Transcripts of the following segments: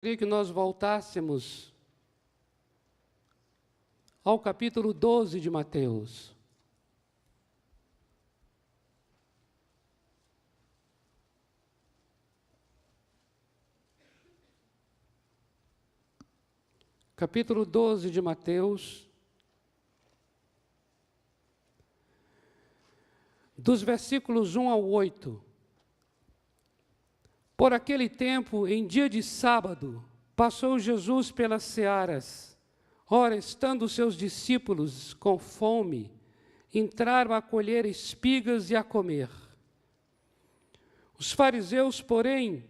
Queria que nós voltássemos ao capítulo 12 de Mateus. Capítulo 12 de Mateus, dos versículos 1 ao 8. Por aquele tempo, em dia de sábado, passou Jesus pelas searas. Ora, estando seus discípulos com fome, entraram a colher espigas e a comer. Os fariseus, porém,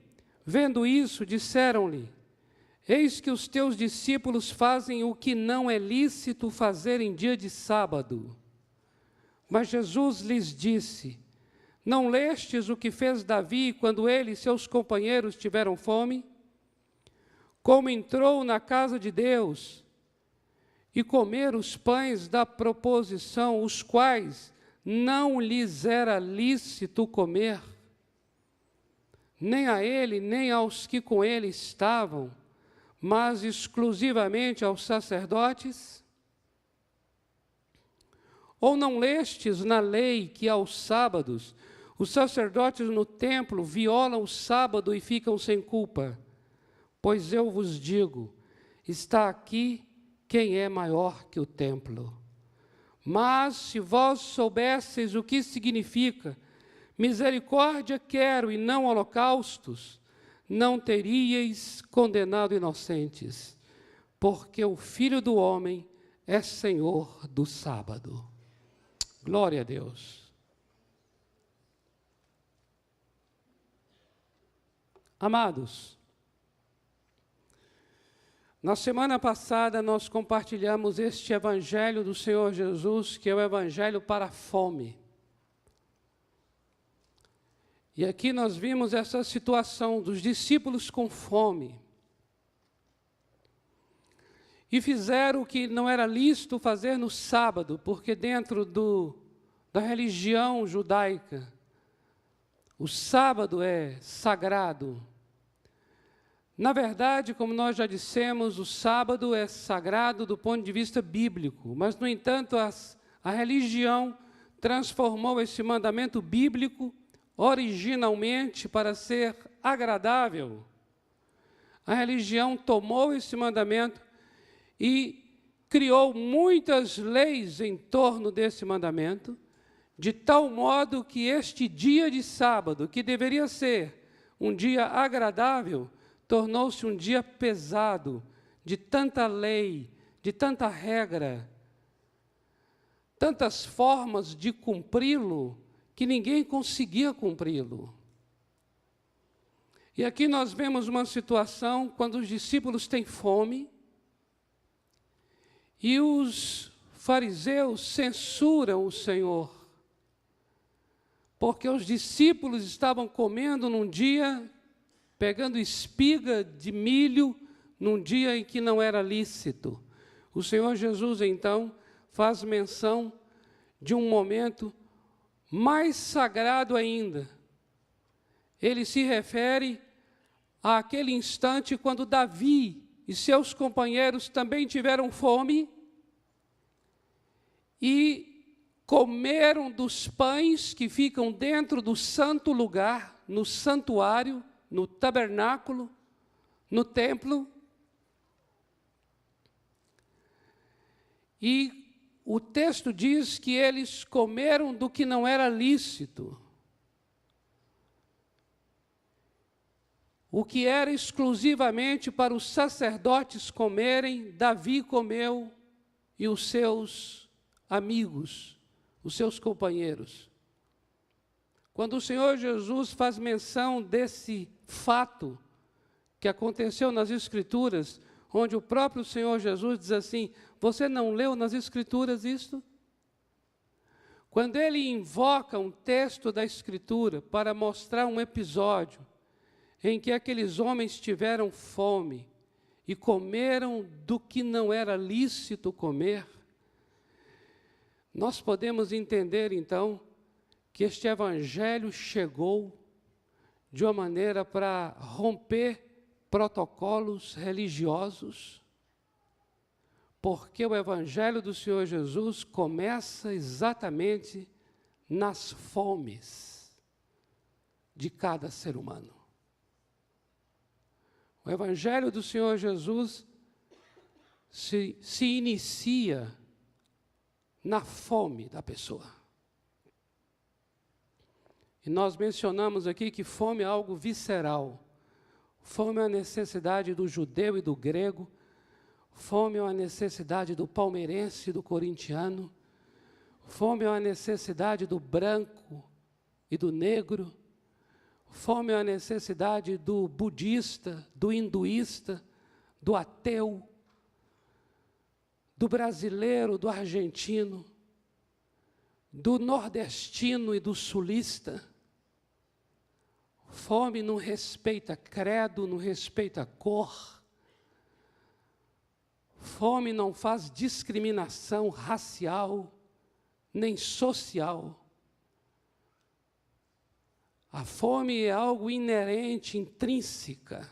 vendo isso, disseram-lhe: Eis que os teus discípulos fazem o que não é lícito fazer em dia de sábado. Mas Jesus lhes disse: Não lestes o que fez Davi quando ele e seus companheiros tiveram fome? Como entrou na casa de Deus e comer os pães da proposição, os quais não lhes era lícito comer, nem a ele, nem aos que com ele estavam, mas exclusivamente aos sacerdotes? Ou não lestes na lei que aos sábados os sacerdotes no templo violam o sábado e ficam sem culpa? Pois eu vos digo, está aqui quem é maior que o templo. Mas se vós soubesseis o que significa misericórdia quero e não holocaustos, não teríeis condenado inocentes, porque o Filho do Homem é Senhor do sábado. Glória a Deus. Amados, na semana passada nós compartilhamos este Evangelho do Senhor Jesus, que é o Evangelho para a fome. E aqui nós vimos essa situação dos discípulos com fome. E fizeram o que não era lícito fazer no sábado, porque dentro da religião judaica, o sábado é sagrado. Na verdade, como nós já dissemos, o sábado é sagrado do ponto de vista bíblico, mas, no entanto, a religião transformou esse mandamento bíblico originalmente para ser agradável. A religião tomou esse mandamento e criou muitas leis em torno desse mandamento, de tal modo que este dia de sábado, que deveria ser um dia agradável, tornou-se um dia pesado, de tanta lei, de tanta regra, tantas formas de cumpri-lo, que ninguém conseguia cumpri-lo. E aqui nós vemos uma situação quando os discípulos têm fome e os fariseus censuram o Senhor, porque os discípulos estavam comendo num dia, pegando espiga de milho, num dia em que não era lícito. O Senhor Jesus, então, faz menção de um momento mais sagrado ainda. Ele se refere àquele instante quando Davi e seus companheiros também tiveram fome e comeram dos pães que ficam dentro do santo lugar, no santuário, no tabernáculo, no templo. E o texto diz que eles comeram do que não era lícito. O que era exclusivamente para os sacerdotes comerem, Davi comeu e os seus amigos, os seus companheiros. Quando o Senhor Jesus faz menção desse fato que aconteceu nas Escrituras, onde o próprio Senhor Jesus diz assim: você não leu nas Escrituras isto? Quando ele invoca um texto da Escritura para mostrar um episódio em que aqueles homens tiveram fome e comeram do que não era lícito comer, nós podemos entender, então, que este Evangelho chegou de uma maneira para romper protocolos religiosos, porque o Evangelho do Senhor Jesus começa exatamente nas fomes de cada ser humano. O Evangelho do Senhor Jesus se inicia na fome da pessoa. E nós mencionamos aqui que fome é algo visceral. Fome é uma necessidade do judeu e do grego. Fome é uma necessidade do palmeirense e do corintiano. Fome é uma necessidade do branco e do negro. Fome é uma necessidade do budista, do hinduísta, do ateu, do brasileiro, do argentino, do nordestino e do sulista. Fome não respeita credo, não respeita cor. Fome não faz discriminação racial, nem social. A fome é algo inerente, intrínseca.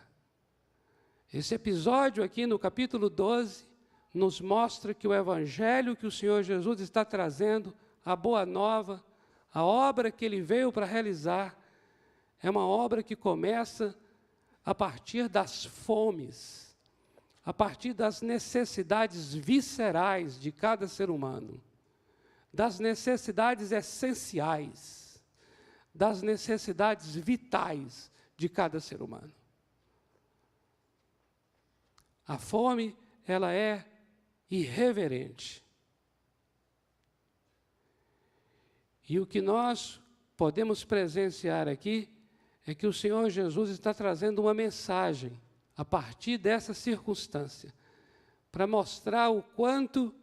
Esse episódio aqui no capítulo 12 nos mostra que o Evangelho que o Senhor Jesus está trazendo, a boa nova, a obra que Ele veio para realizar, é uma obra que começa a partir das fomes, a partir das necessidades viscerais de cada ser humano, das necessidades essenciais, das necessidades vitais de cada ser humano. A fome, ela é irreverente. E o que nós podemos presenciar aqui é que o Senhor Jesus está trazendo uma mensagem a partir dessa circunstância, para mostrar o quanto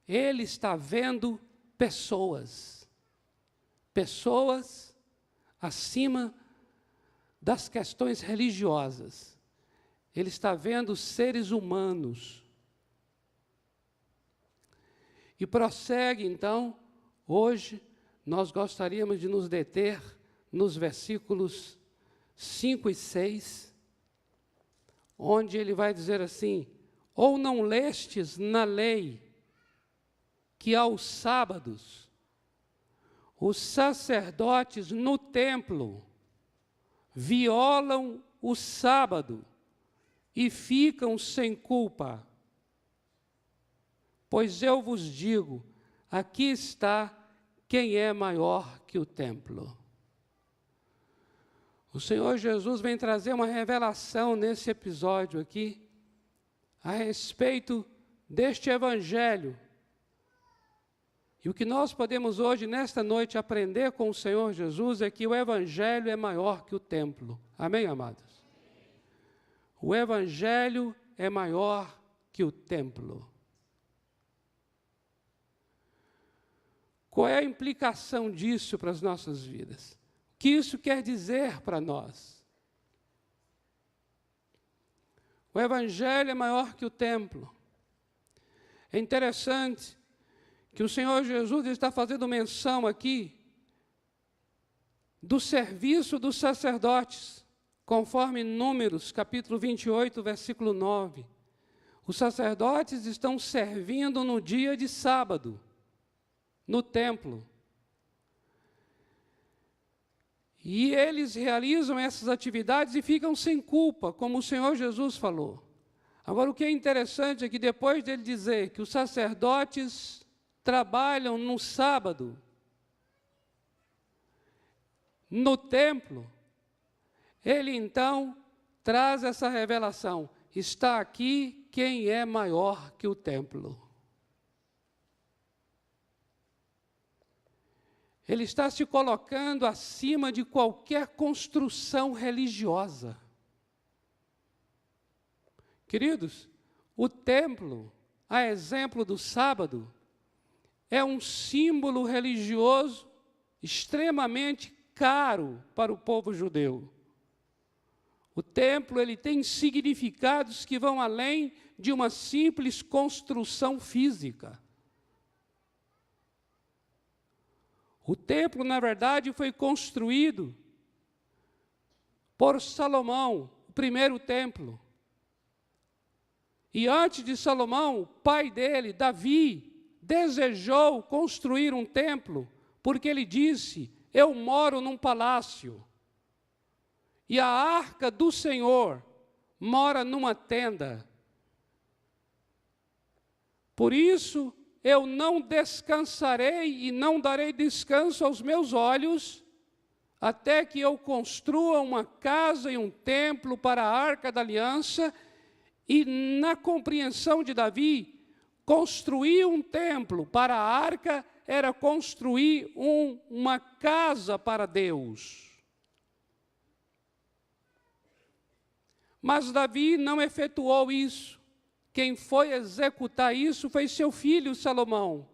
Ele está vendo pessoas acima das questões religiosas. Ele está vendo seres humanos. E prossegue, então, hoje, nós gostaríamos de nos deter nos versículos 5 e 6, onde ele vai dizer assim: ou não lestes na lei que aos sábados os sacerdotes no templo violam o sábado e ficam sem culpa? Pois eu vos digo, aqui está quem é maior que o templo. O Senhor Jesus vem trazer uma revelação nesse episódio aqui, a respeito deste Evangelho. E o que nós podemos hoje, nesta noite, aprender com o Senhor Jesus é que o Evangelho é maior que o templo. Amém, amados? O Evangelho é maior que o templo. Qual é a implicação disso para as nossas vidas? O que isso quer dizer para nós? O Evangelho é maior que o templo. É interessante que o Senhor Jesus está fazendo menção aqui do serviço dos sacerdotes, conforme Números, capítulo 28, versículo 9. Os sacerdotes estão servindo no dia de sábado, no templo. E eles realizam essas atividades e ficam sem culpa, como o Senhor Jesus falou. Agora, o que é interessante é que depois dele dizer que os sacerdotes trabalham no sábado, no templo, ele então traz essa revelação: está aqui quem é maior que o templo. Ele está se colocando acima de qualquer construção religiosa. Queridos, o templo, a exemplo do sábado, é um símbolo religioso extremamente caro para o povo judeu. O templo, ele tem significados que vão além de uma simples construção física. O templo, na verdade, foi construído por Salomão, o primeiro templo. E antes de Salomão, o pai dele, Davi, desejou construir um templo, porque ele disse: eu moro num palácio, e a arca do Senhor mora numa tenda. Por isso, eu não descansarei e não darei descanso aos meus olhos, até que eu construa uma casa e um templo para a arca da aliança. E na compreensão de Davi, construir um templo para a arca era construir uma casa para Deus. Mas Davi não efetuou isso. Quem foi executar isso foi seu filho Salomão,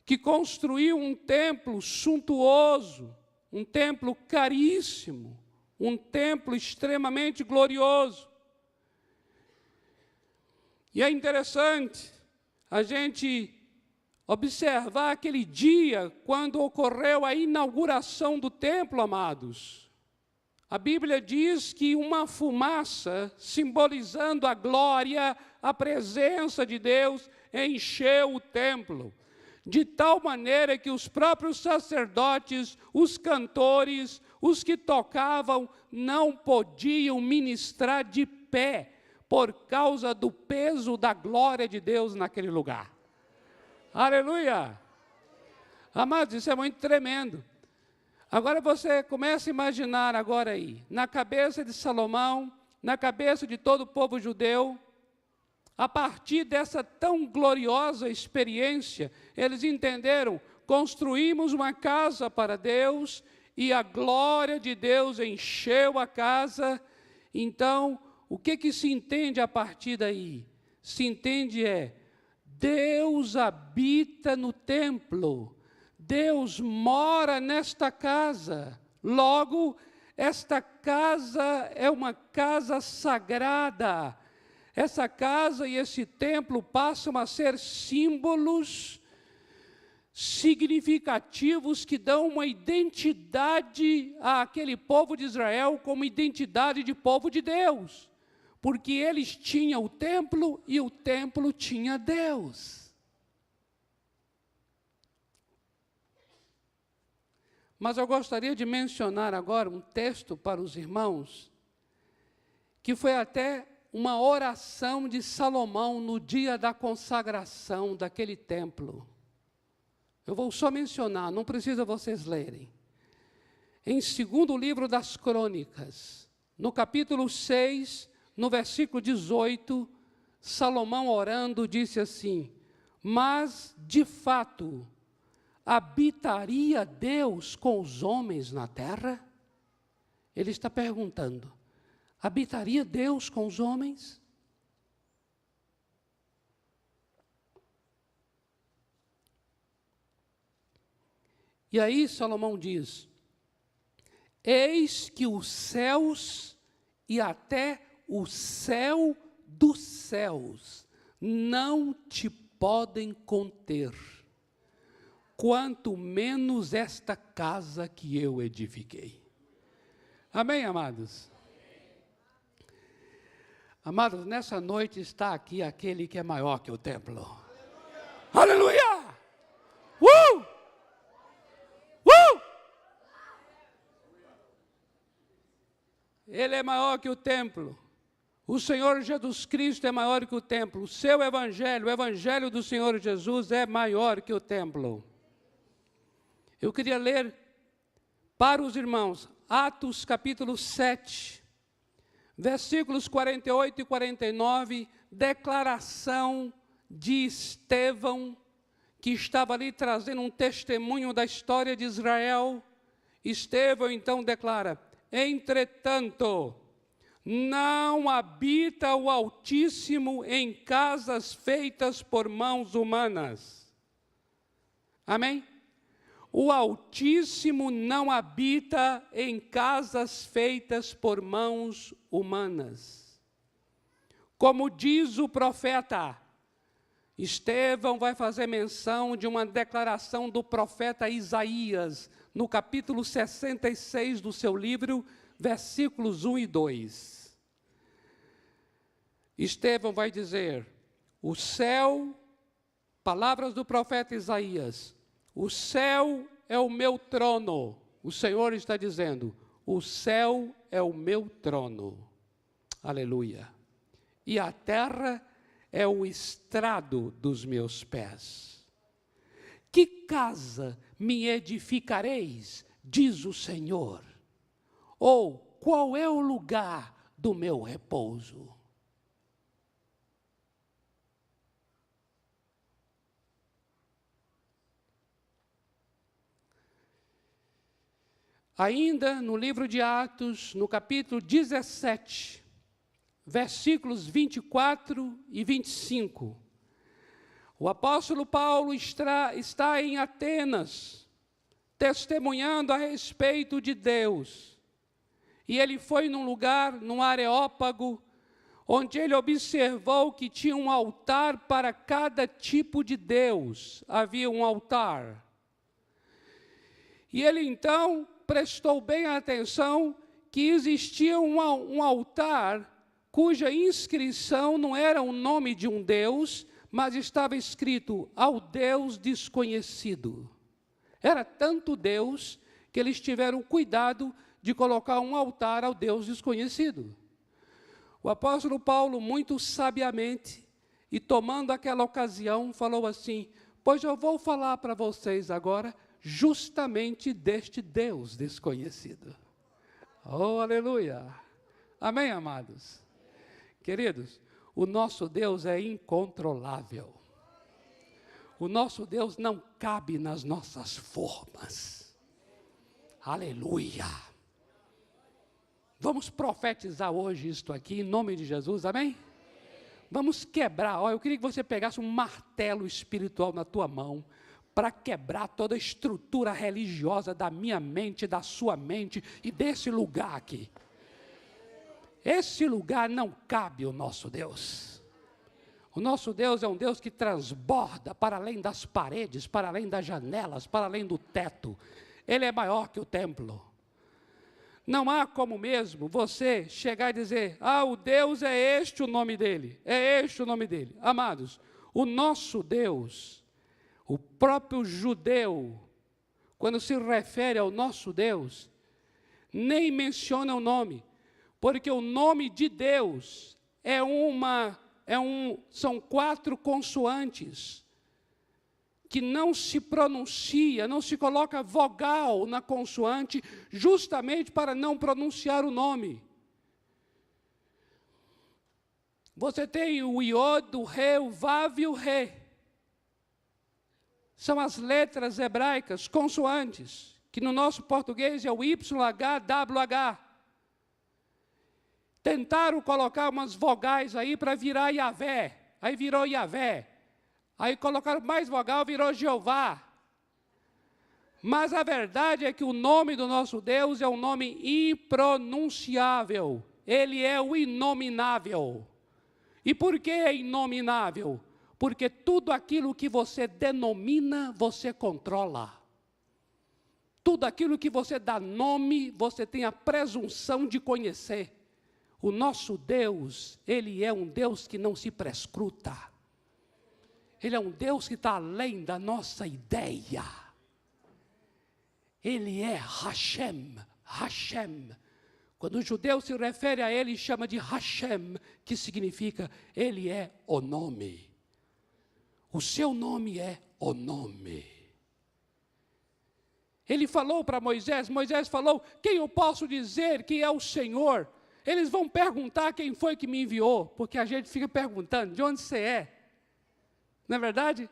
que construiu um templo suntuoso, um templo caríssimo, um templo extremamente glorioso. E é interessante a gente observar aquele dia quando ocorreu a inauguração do templo, amados. A Bíblia diz que uma fumaça, simbolizando a glória, a presença de Deus, encheu o templo, de tal maneira que os próprios sacerdotes, os cantores, os que tocavam, não podiam ministrar de pé, por causa do peso da glória de Deus naquele lugar. Aleluia! Amados, isso é muito tremendo. Agora você começa a imaginar agora aí, na cabeça de Salomão, na cabeça de todo o povo judeu, a partir dessa tão gloriosa experiência, eles entenderam: construímos uma casa para Deus e a glória de Deus encheu a casa. Então, o que se entende a partir daí? Se entende Deus habita no templo, Deus mora nesta casa. Logo, esta casa é uma casa sagrada. Essa casa e esse templo passam a ser símbolos significativos que dão uma identidade àquele povo de Israel como identidade de povo de Deus. Porque eles tinham o templo e o templo tinha Deus. Mas eu gostaria de mencionar agora um texto para os irmãos, que foi até uma oração de Salomão no dia da consagração daquele templo. Eu vou só mencionar, não precisa vocês lerem. Em 2º livro das Crônicas, no capítulo 6, no versículo 18, Salomão orando disse assim: mas, de fato, habitaria Deus com os homens na terra? Ele está perguntando: habitaria Deus com os homens? E aí Salomão diz: eis que os céus e até o céu dos céus não te podem conter, quanto menos esta casa que eu edifiquei. Amém, amados? Amados, nessa noite está aqui aquele que é maior que o templo. Aleluia! Ele é maior que o templo. O Senhor Jesus Cristo é maior que o templo. O seu evangelho, o evangelho do Senhor Jesus é maior que o templo. Eu queria ler para os irmãos Atos capítulo 7, versículos 48 e 49, declaração de Estevão, que estava ali trazendo um testemunho da história de Israel. Estevão então declara: entretanto, não habita o Altíssimo em casas feitas por mãos humanas. Amém? O Altíssimo não habita em casas feitas por mãos humanas. Como diz o profeta, Estevão vai fazer menção de uma declaração do profeta Isaías, no capítulo 66 do seu livro, versículos 1 e 2. Estevão vai dizer, o céu, palavras do profeta Isaías, o céu é o meu trono. O Senhor está dizendo, o céu é o meu trono. Aleluia. E a terra é o estrado dos meus pés. Que casa me edificareis, diz o Senhor? Ou qual é o lugar do meu repouso? Ainda no livro de Atos, no capítulo 17, versículos 24 e 25, o apóstolo Paulo está em Atenas, testemunhando a respeito de Deus. E ele foi num lugar, num Areópago, onde ele observou que tinha um altar para cada tipo de Deus. Havia um altar. E ele então prestou bem atenção que existia um altar cuja inscrição não era o nome de um Deus, mas estava escrito ao Deus desconhecido. Era tanto Deus que eles tiveram cuidado de colocar um altar ao Deus desconhecido. O apóstolo Paulo, muito sabiamente, e tomando aquela ocasião, falou assim, pois eu vou falar para vocês agora justamente deste Deus desconhecido. Oh, aleluia! Amém, amados? Queridos, o nosso Deus é incontrolável. O nosso Deus não cabe nas nossas formas. Aleluia! Vamos profetizar hoje isto aqui, em nome de Jesus, amém? Vamos quebrar, eu queria que você pegasse um martelo espiritual na tua mão, para quebrar toda a estrutura religiosa da minha mente, da sua mente e desse lugar aqui. Esse lugar não cabe o nosso Deus. O nosso Deus é um Deus que transborda para além das paredes, para além das janelas, para além do teto. Ele é maior que o templo. Não há como mesmo você chegar e dizer, o Deus é este o nome dele, é este o nome dele. Amados, o nosso Deus, o próprio judeu, quando se refere ao nosso Deus, nem menciona o nome, porque o nome de Deus são 4 consoantes, que não se pronuncia, não se coloca vogal na consoante, justamente para não pronunciar o nome. Você tem o iod, o ré, o vav e o ré. São as letras hebraicas, consoantes, que no nosso português é o YHWH. Tentaram colocar umas vogais aí para virar Yahvé, aí virou Yahvé. Aí colocaram mais vogal, virou Jeová. Mas a verdade é que o nome do nosso Deus é um nome impronunciável. Ele é o inominável. E por que é inominável? Porque tudo aquilo que você denomina, você controla. Tudo aquilo que você dá nome, você tem a presunção de conhecer. O nosso Deus, Ele é um Deus que não se prescruta. Ele é um Deus que está além da nossa ideia. Ele é Hashem, Hashem. Quando o judeu se refere a Ele, chama de Hashem, que significa, Ele é o nome. O seu nome é o nome. Ele falou para Moisés, Moisés falou, quem eu posso dizer que é o Senhor? Eles vão perguntar quem foi que me enviou, porque a gente fica perguntando, de onde você é? Não é verdade?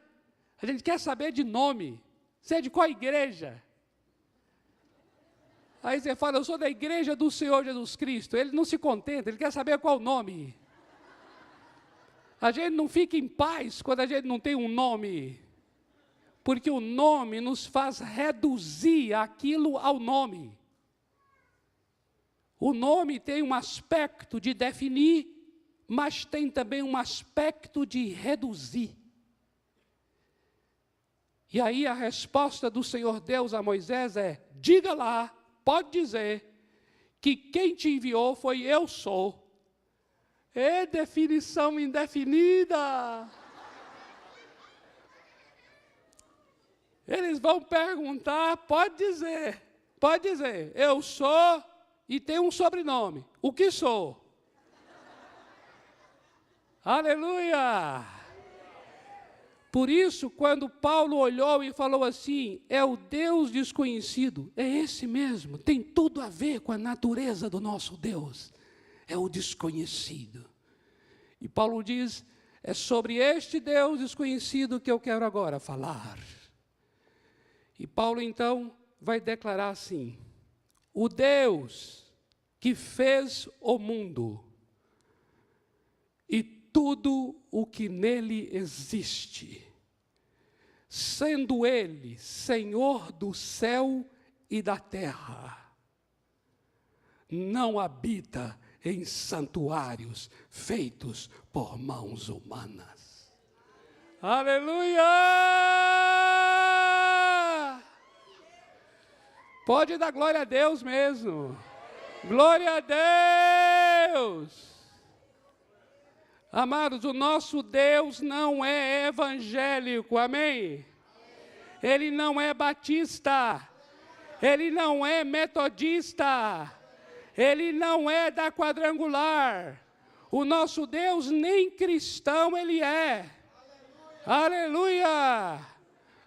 A gente quer saber de nome. Você é de qual igreja? Aí você fala, eu sou da igreja do Senhor Jesus Cristo. Ele não se contenta, ele quer saber qual o nome. A gente não fica em paz quando a gente não tem um nome. Porque o nome nos faz reduzir aquilo ao nome. O nome tem um aspecto de definir, mas tem também um aspecto de reduzir. E aí a resposta do Senhor Deus a Moisés é, diga lá, pode dizer, que quem te enviou foi eu sou. É definição indefinida. Eles vão perguntar, pode dizer, eu sou e tem um sobrenome. O que sou? Aleluia! Por isso, quando Paulo olhou e falou assim, é o Deus desconhecido, é esse mesmo, tem tudo a ver com a natureza do nosso Deus, é o desconhecido. E Paulo diz, é sobre este Deus desconhecido que eu quero agora falar. E Paulo então vai declarar assim, o Deus que fez o mundo e tudo o que nele existe, sendo Ele Senhor do céu e da terra, não habita em santuários feitos por mãos humanas. Aleluia! Pode dar glória a Deus mesmo. Glória a Deus! Amados, o nosso Deus não é evangélico, amém? Ele não é batista, ele não é metodista, ele não é da quadrangular. O nosso Deus nem cristão ele é. Aleluia!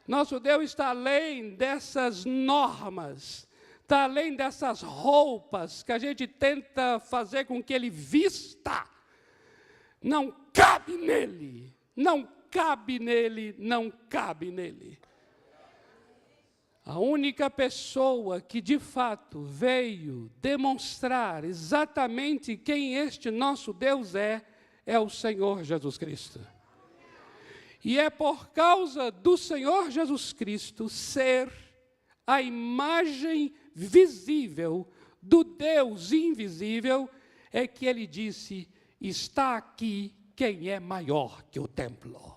Nosso Deus está além dessas normas, está além dessas roupas que a gente tenta fazer com que ele vista. Não cabe nele, não cabe nele, não cabe nele. A única pessoa que de fato veio demonstrar exatamente quem este nosso Deus é o Senhor Jesus Cristo. E é por causa do Senhor Jesus Cristo ser a imagem visível do Deus invisível, é que ele disse, está aqui quem é maior que o templo.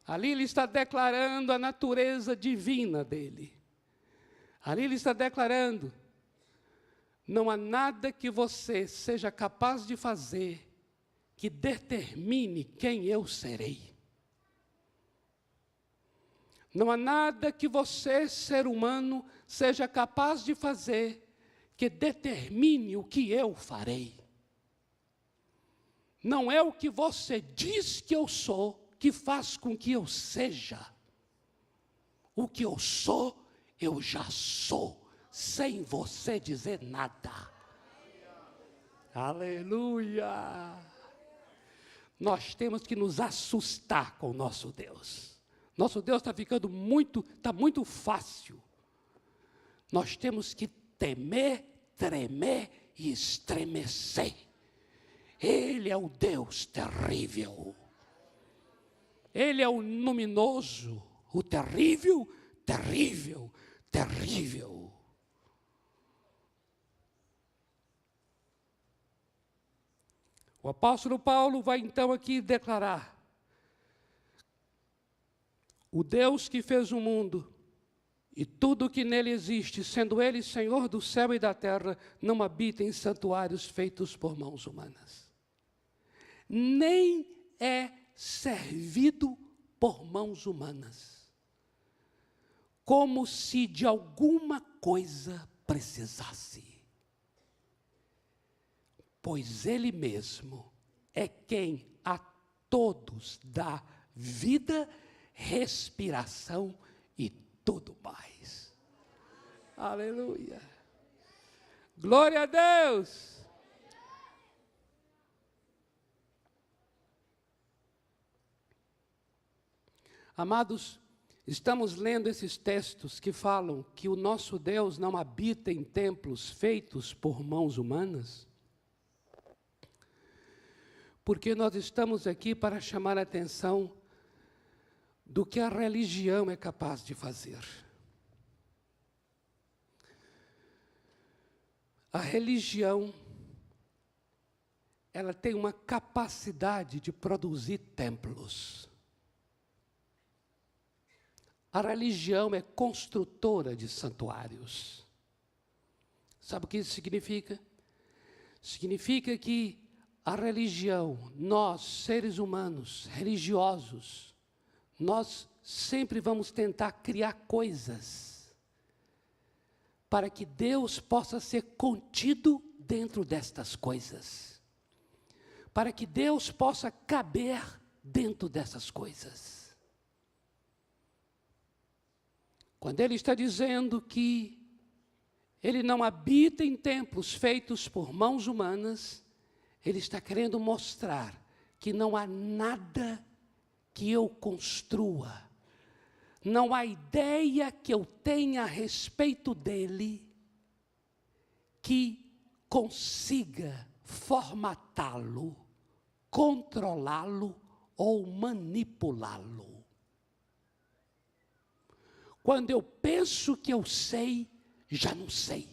Ali ele está declarando a natureza divina dele. Ali ele está declarando, não há nada que você seja capaz de fazer que determine quem eu serei. Não há nada que você, ser humano, seja capaz de fazer que determine o que eu farei. Não é o que você diz que eu sou que faz com que eu seja. O que eu sou, eu já sou, sem você dizer nada. Aleluia! Nós temos que nos assustar com o nosso Deus. Nosso Deus está ficando muito fácil. Nós temos que temer, tremer e estremecer. Ele é o Deus terrível. Ele é o luminoso, o terrível, terrível, terrível. O apóstolo Paulo vai então aqui declarar, o Deus que fez o mundo e tudo o que nele existe, sendo ele Senhor do céu e da terra, não habita em santuários feitos por mãos humanas. Nem é servido por mãos humanas, como se de alguma coisa precisasse. Pois ele mesmo é quem a todos dá vida, respiração e tudo mais. Aleluia! Glória a Deus! Amados, estamos lendo esses textos que falam que o nosso Deus não habita em templos feitos por mãos humanas, porque nós estamos aqui para chamar a atenção do que a religião é capaz de fazer. A religião, ela tem uma capacidade de produzir templos. A religião é construtora de santuários. Sabe o que isso significa? Significa que a religião, nós, seres humanos, religiosos, nós sempre vamos tentar criar coisas para que Deus possa ser contido dentro destas coisas, para que Deus possa caber dentro dessas coisas. Quando Ele está dizendo que Ele não habita em templos feitos por mãos humanas, Ele está querendo mostrar que não há nada que eu construa, não há ideia que eu tenha a respeito dEle que consiga formatá-lo, controlá-lo ou manipulá-lo. Quando eu penso que eu sei, já não sei.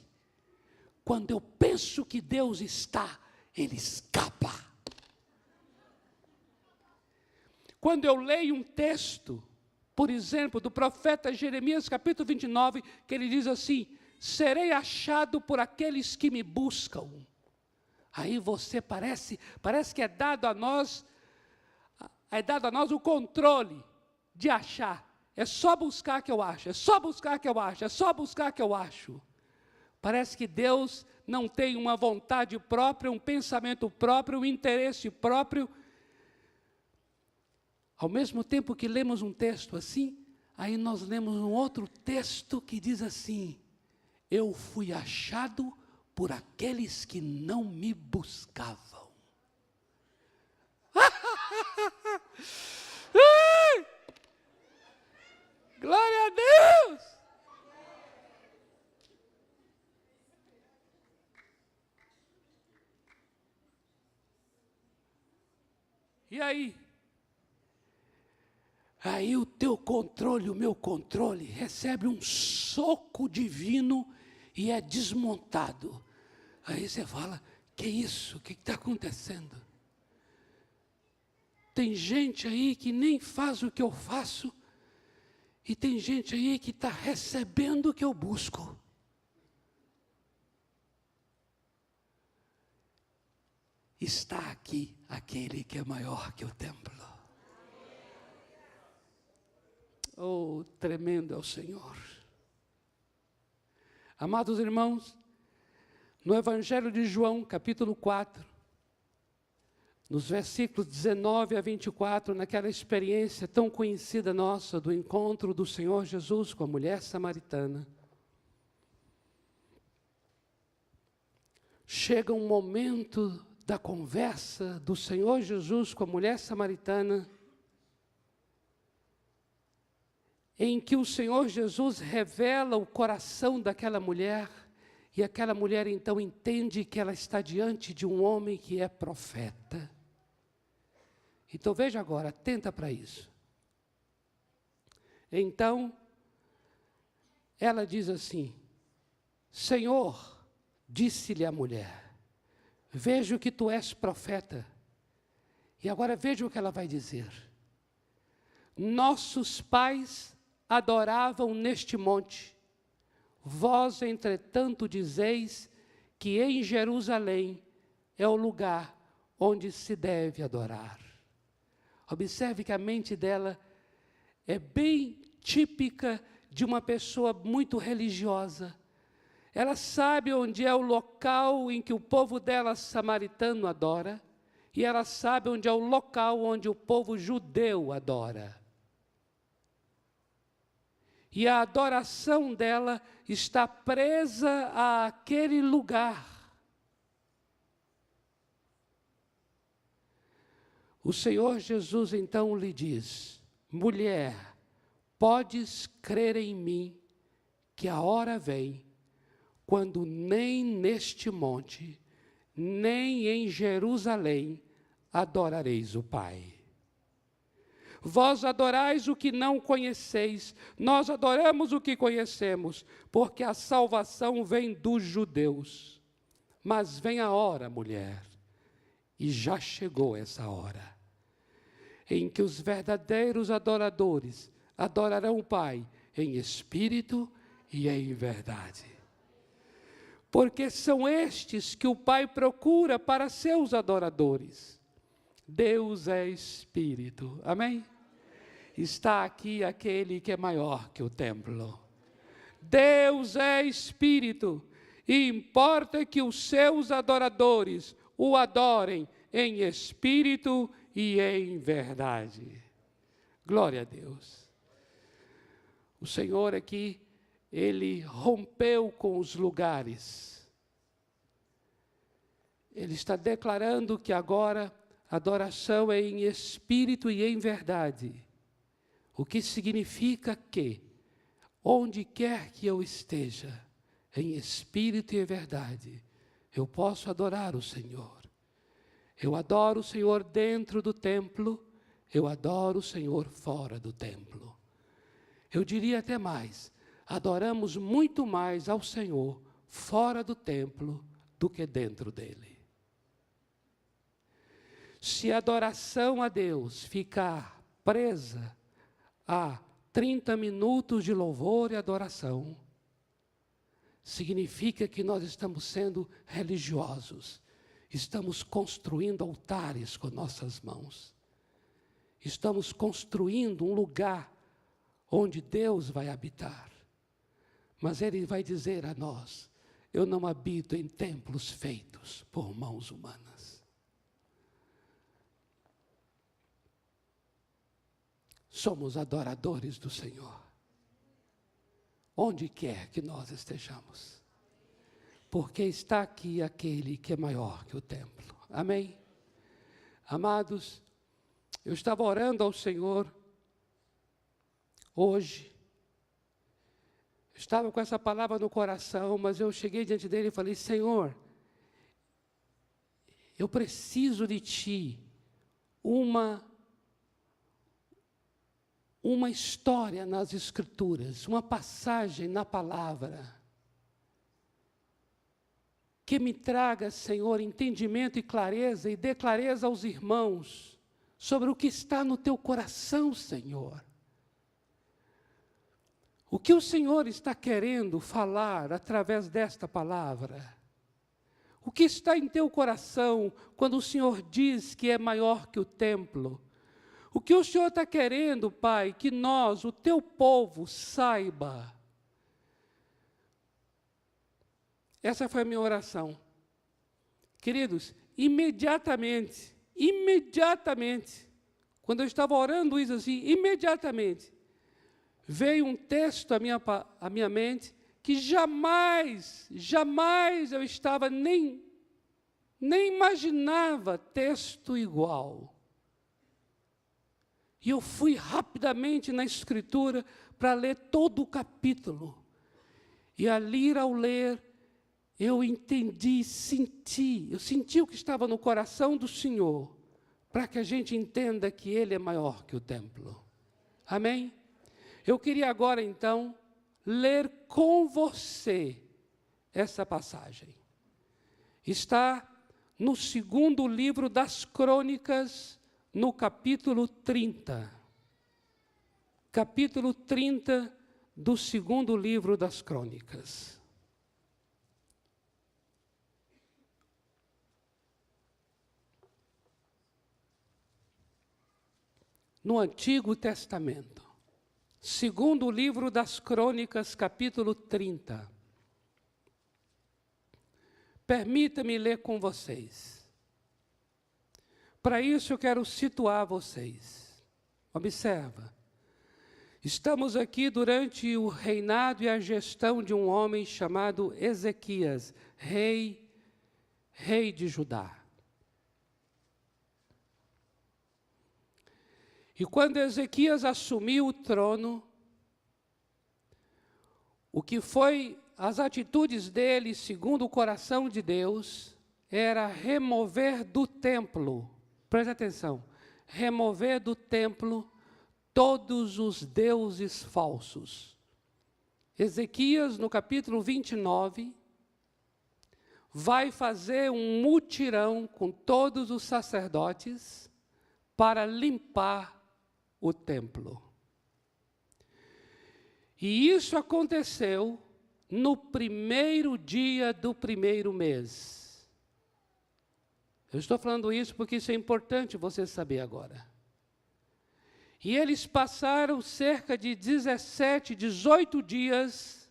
Quando eu penso que Deus está, Ele escapa. Quando eu leio um texto, por exemplo, do profeta Jeremias, capítulo 29, que ele diz assim: serei achado por aqueles que me buscam. Aí você parece que é dado a nós o controle de achar. É só buscar que eu acho, é só buscar que eu acho, é só buscar que eu acho. Parece que Deus não tem uma vontade própria, um pensamento próprio, um interesse próprio. Ao mesmo tempo que lemos um texto assim, aí nós lemos um outro texto que diz assim: eu fui achado por aqueles que não me buscavam. Glória a Deus! E aí? Aí o teu controle, o meu controle, recebe um soco divino e é desmontado. Aí você fala: que isso? O que está acontecendo? Tem gente aí que nem faz o que eu faço, e tem gente aí que está recebendo o que eu busco. Está aqui aquele que é maior que o templo. Oh, tremendo é o Senhor. Amados irmãos, no Evangelho de João, capítulo 4, nos versículos 19 a 24, naquela experiência tão conhecida nossa do encontro do Senhor Jesus com a mulher samaritana, chega um momento da conversa do Senhor Jesus com a mulher samaritana, em que o Senhor Jesus revela o coração daquela mulher, e aquela mulher então entende que ela está diante de um homem que é profeta. Então veja agora, atenta para isso. Então, ela diz assim: Senhor, disse-lhe a mulher, vejo que tu és profeta. E agora veja o que ela vai dizer. Nossos pais adoravam neste monte. Vós, entretanto, dizeis que em Jerusalém é o lugar onde se deve adorar. Observe que a mente dela é bem típica de uma pessoa muito religiosa. Ela sabe onde é o local em que o povo dela, samaritano, adora, e ela sabe onde é o local onde o povo judeu adora. E a adoração dela está presa àquele lugar. O Senhor Jesus então lhe diz: mulher, podes crer em mim, que a hora vem, quando nem neste monte, nem em Jerusalém, adorareis o Pai. Vós adorais o que não conheceis, nós adoramos o que conhecemos, porque a salvação vem dos judeus. Mas vem a hora, mulher, e já chegou essa hora, em que os verdadeiros adoradores adorarão o Pai em espírito e em verdade. porque são estes que o Pai procura para seus adoradores. Deus é Espírito. Amém? Está aqui aquele que é maior que o templo. Deus é Espírito, e importa que os seus adoradores o adorem em espírito e em verdade. Glória a Deus. O Senhor aqui, Ele rompeu com os lugares. Ele está declarando que agora a adoração é em espírito e em verdade. O que significa que, onde quer que eu esteja, em espírito e em verdade, eu posso adorar o Senhor. Eu adoro o Senhor dentro do templo, eu adoro o Senhor fora do templo. Eu diria até mais, adoramos muito mais ao Senhor fora do templo do que dentro dele. Se a adoração a Deus ficar presa a 30 minutos de louvor e adoração, significa que nós estamos sendo religiosos, estamos construindo altares com nossas mãos, estamos construindo um lugar onde Deus vai habitar, mas Ele vai dizer a nós, eu não habito em templos feitos por mãos humanas. Somos adoradores do Senhor, onde quer que nós estejamos, porque está aqui aquele que é maior que o templo. Amém? Amados, eu estava orando ao Senhor hoje, estava com essa palavra no coração, mas eu cheguei diante dele e falei, Senhor, eu preciso de Ti, uma história nas Escrituras, uma passagem na palavra, que me traga, Senhor, entendimento e clareza, e dê clareza aos irmãos, sobre o que está no Teu coração, Senhor. O que o Senhor está querendo falar através desta palavra? O que está em Teu coração, quando o Senhor diz que é maior que o templo? O que o Senhor está querendo, Pai, que nós, o Teu povo, saiba. Essa foi a minha oração. Queridos, imediatamente, quando eu estava orando isso assim, imediatamente, veio um texto à minha mente, que jamais eu estava nem imaginava texto igual. E eu fui rapidamente na Escritura para ler todo o capítulo. E ali, ao ler, eu entendi, eu senti o que estava no coração do Senhor, para que a gente entenda que Ele é maior que o templo. Amém? Eu queria agora, então, ler com você essa passagem. Está no segundo livro das Crônicas, no capítulo 30. Capítulo 30 do segundo livro das Crônicas. No Antigo Testamento. Segundo livro das Crônicas, capítulo 30. Permita-me ler com vocês. Para isso eu quero situar vocês. Observa. Estamos aqui durante o reinado e a gestão de um homem chamado Ezequias, rei de Judá. E quando Ezequias assumiu o trono, o que foi as atitudes dele, segundo o coração de Deus, era remover do templo, preste atenção, remover do templo todos os deuses falsos. Ezequias, no capítulo 29, vai fazer um mutirão com todos os sacerdotes para limpar o templo. E isso aconteceu no primeiro dia do primeiro mês. Eu estou falando isso porque isso é importante você saber agora. E eles passaram cerca de 17, 18 dias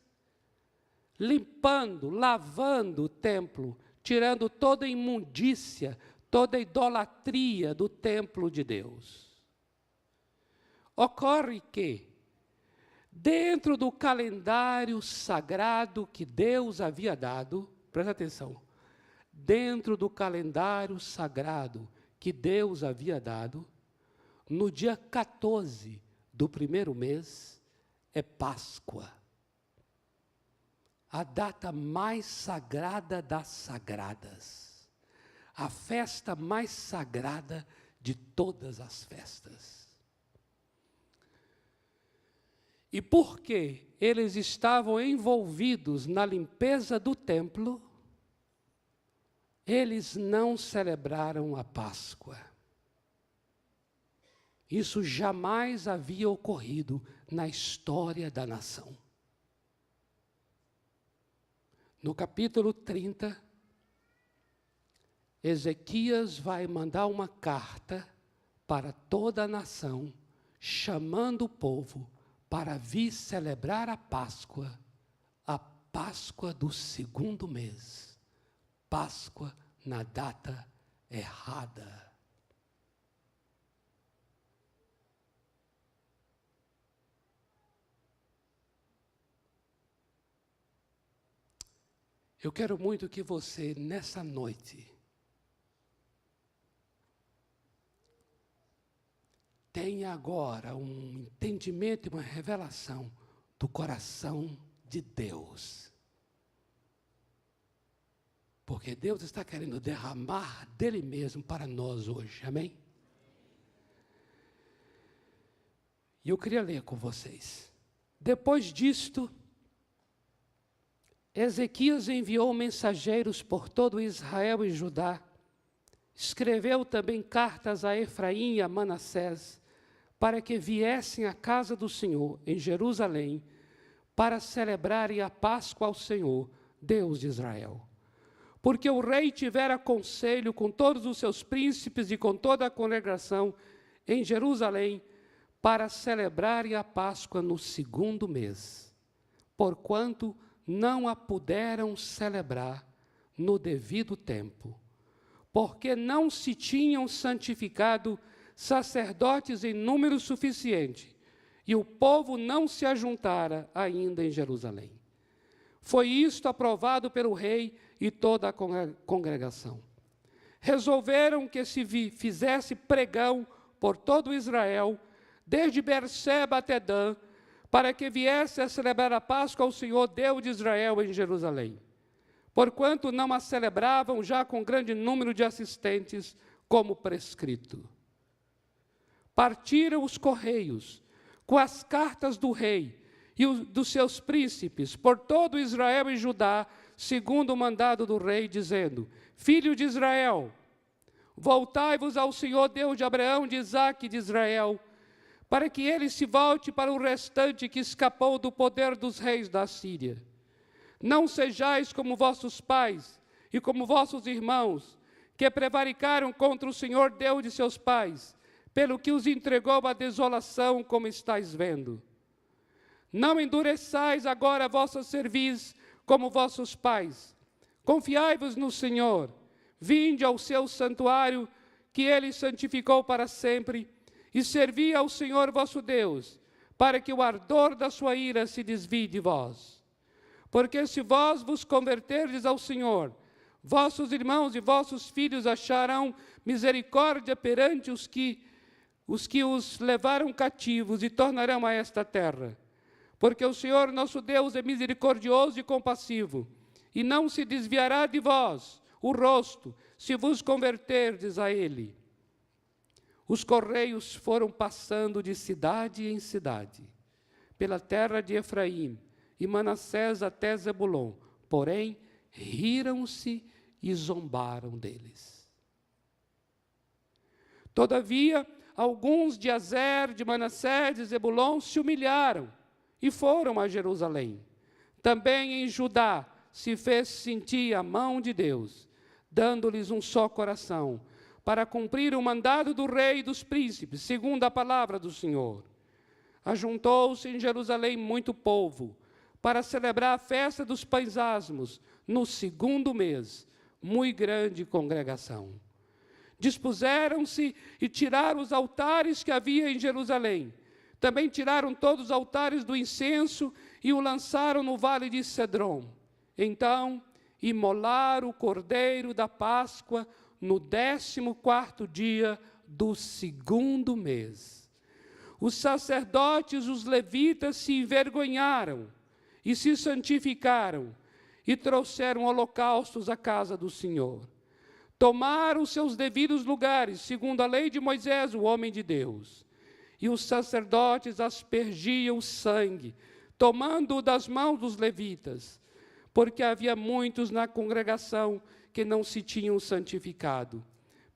limpando, lavando o templo, tirando toda a imundícia, toda a idolatria do templo de Deus. Ocorre que, dentro do calendário sagrado que Deus havia dado, presta atenção, dentro do calendário sagrado que Deus havia dado, no dia 14 do primeiro mês, é Páscoa. A data mais sagrada das sagradas. A festa mais sagrada de todas as festas. E porque eles estavam envolvidos na limpeza do templo, eles não celebraram a Páscoa. Isso jamais havia ocorrido na história da nação. No capítulo 30, Ezequias vai mandar uma carta para toda a nação, chamando o povo para vir celebrar a Páscoa do segundo mês. Páscoa na data errada. Eu quero muito que você, nessa noite, tenha agora um entendimento e uma revelação do coração de Deus. Porque Deus está querendo derramar dele mesmo para nós hoje, amém? E eu queria ler com vocês. Depois disto, Ezequias enviou mensageiros por todo Israel e Judá. Escreveu também cartas a Efraim e a Manassés, para que viessem à casa do Senhor, em Jerusalém, para celebrarem a Páscoa ao Senhor, Deus de Israel. Porque o rei tivera conselho com todos os seus príncipes e com toda a congregação em Jerusalém, para celebrarem a Páscoa no segundo mês, porquanto não a puderam celebrar no devido tempo, porque não se tinham santificado sacerdotes em número suficiente, e o povo não se ajuntara ainda em Jerusalém. Foi isto aprovado pelo rei e toda a congregação. Resolveram que se fizesse pregão por todo Israel, desde Berseba até Dan, para que viesse a celebrar a Páscoa ao Senhor, Deus de Israel, em Jerusalém. Porquanto não a celebravam já com grande número de assistentes, como prescrito. Partiram os correios, com as cartas do rei e dos seus príncipes, por todo Israel e Judá, segundo o mandado do rei, dizendo: Filho de Israel, voltai-vos ao Senhor, Deus de Abraão, de Isaque e de Israel, para que ele se volte para o restante que escapou do poder dos reis da Síria. Não sejais como vossos pais e como vossos irmãos, que prevaricaram contra o Senhor Deus de seus pais, pelo que os entregou à desolação, como estáis vendo. Não endureçais agora a vossa cerviz como vossos pais. Confiai-vos no Senhor, vinde ao seu santuário, que ele santificou para sempre, e servi ao Senhor vosso Deus, para que o ardor da sua ira se desvie de vós. Porque se vós vos converterdes ao Senhor, vossos irmãos e vossos filhos acharão misericórdia perante os que os levaram cativos e tornarão a esta terra. Porque o Senhor nosso Deus é misericordioso e compassivo, e não se desviará de vós o rosto, se vos converterdes a Ele. Os correios foram passando de cidade em cidade, pela terra de Efraim e Manassés até Zebulon, porém riram-se e zombaram deles. Todavia, alguns de Azer, de Manassés e Zebulon se humilharam e foram a Jerusalém. Também em Judá se fez sentir a mão de Deus, dando-lhes um só coração, para cumprir o mandado do rei e dos príncipes, segundo a palavra do Senhor. Ajuntou-se em Jerusalém muito povo, para celebrar a festa dos pães asmos, no 2º mês, muito grande congregação. Dispuseram-se e tiraram os altares que havia em Jerusalém. Também tiraram todos os altares do incenso e o lançaram no vale de Cedron. Então, imolaram o cordeiro da Páscoa no 14º dia do 2º mês. Os sacerdotes, os levitas, se envergonharam e se santificaram e trouxeram holocaustos à casa do Senhor. Tomaram seus devidos lugares, segundo a lei de Moisés, o homem de Deus. E os sacerdotes aspergiam o sangue, tomando-o das mãos dos levitas, porque havia muitos na congregação que não se tinham santificado.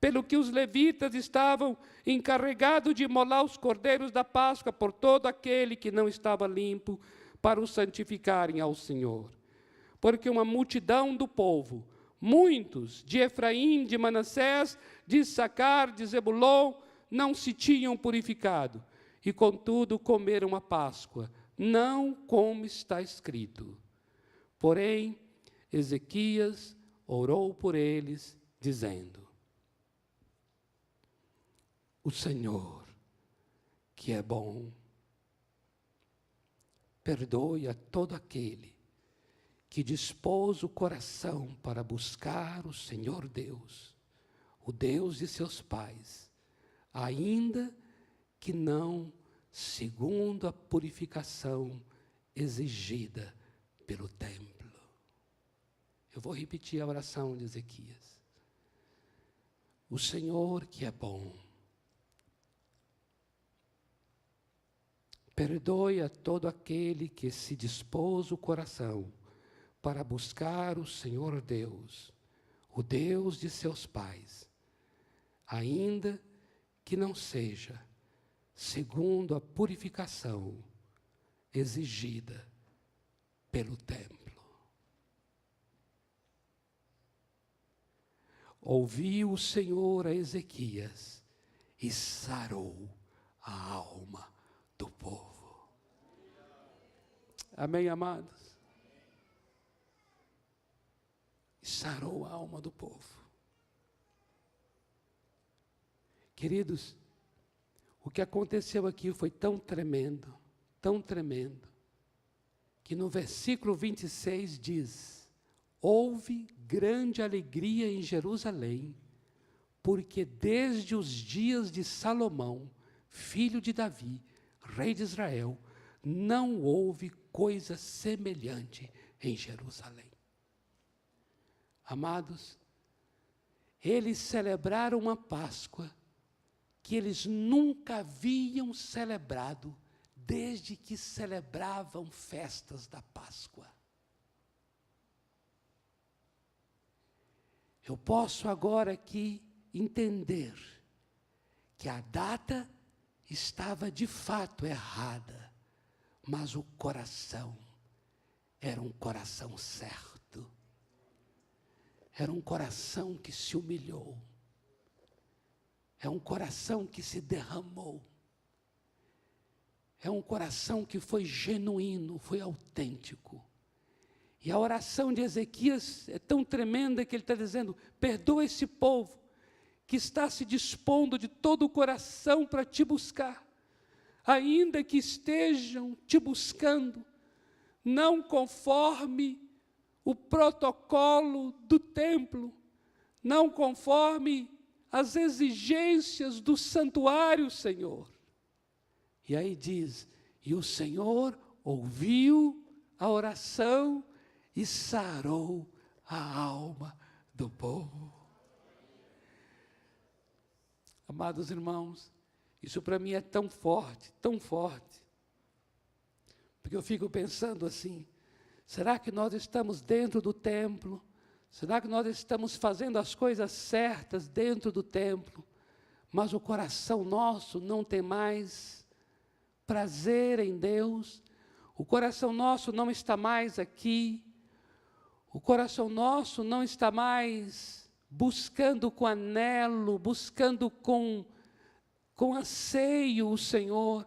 Pelo que os levitas estavam encarregados de imolar os cordeiros da Páscoa por todo aquele que não estava limpo, para os santificarem ao Senhor. Porque uma multidão do povo, muitos de Efraim, de Manassés, de Issacar, de Zebulon, não se tinham purificado, e contudo comeram a Páscoa, não como está escrito. Porém, Ezequias orou por eles, dizendo: o Senhor, que é bom, perdoe a todo aquele que dispôs o coração para buscar o Senhor Deus, o Deus de seus pais, ainda que não segundo a purificação exigida pelo templo. Eu vou repetir a oração de Ezequias. O Senhor que é bom, perdoe a todo aquele que se dispôs o coração para buscar o Senhor Deus, o Deus de seus pais, ainda que não seja segundo a purificação exigida pelo templo. Ouviu o Senhor a Ezequias e sarou a alma do povo. Amém, amados? E sarou a alma do povo. Queridos, o que aconteceu aqui foi tão tremendo, que no versículo 26 diz: houve grande alegria em Jerusalém, porque desde os dias de Salomão, filho de Davi, rei de Israel, não houve coisa semelhante em Jerusalém. Amados, eles celebraram uma Páscoa que eles nunca haviam celebrado desde que celebravam festas da Páscoa. Eu posso agora aqui entender que a data estava de fato errada, mas o coração era um coração certo. Era um coração que se humilhou. É um coração que se derramou. É um coração que foi genuíno, foi autêntico. E a oração de Ezequias é tão tremenda que ele está dizendo: perdoa esse povo que está se dispondo de todo o coração para te buscar, ainda que estejam te buscando, não conforme o protocolo do templo, não conforme as exigências do santuário, Senhor. E aí diz: e o Senhor ouviu a oração e sarou a alma do povo. Amados irmãos, isso para mim é tão forte, porque eu fico pensando assim: será que nós estamos dentro do templo? Será que nós estamos fazendo as coisas certas dentro do templo, mas o coração nosso não tem mais prazer em Deus? O coração nosso não está mais aqui. O coração nosso não está mais buscando com anelo, buscando com anseio o Senhor.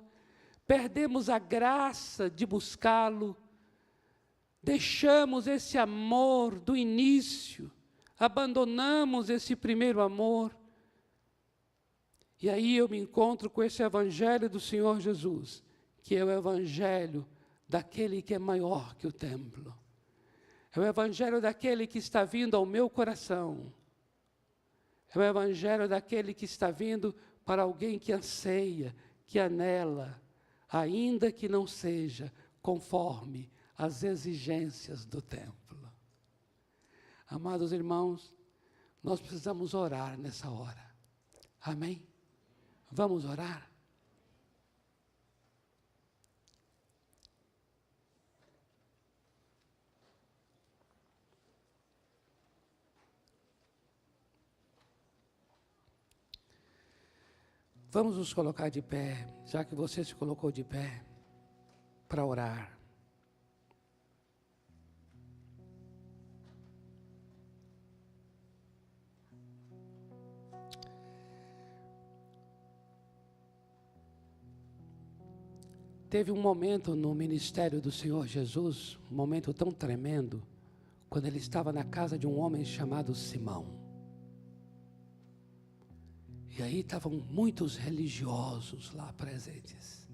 Perdemos a graça de buscá-lo. Deixamos esse amor do início. Abandonamos esse primeiro amor. E aí eu me encontro com esse evangelho do Senhor Jesus, que é o evangelho daquele que é maior que o templo. É o evangelho daquele que está vindo ao meu coração. É o evangelho daquele que está vindo para alguém que anseia, que anela, ainda que não seja conforme as exigências do templo. Amados irmãos, nós precisamos orar nessa hora. Amém? Vamos orar? Vamos nos colocar de pé, já que você se colocou de pé, para orar. Teve um momento no ministério do Senhor Jesus, um momento tão tremendo, quando ele estava na casa de um homem chamado Simão. E aí estavam muitos religiosos lá presentes.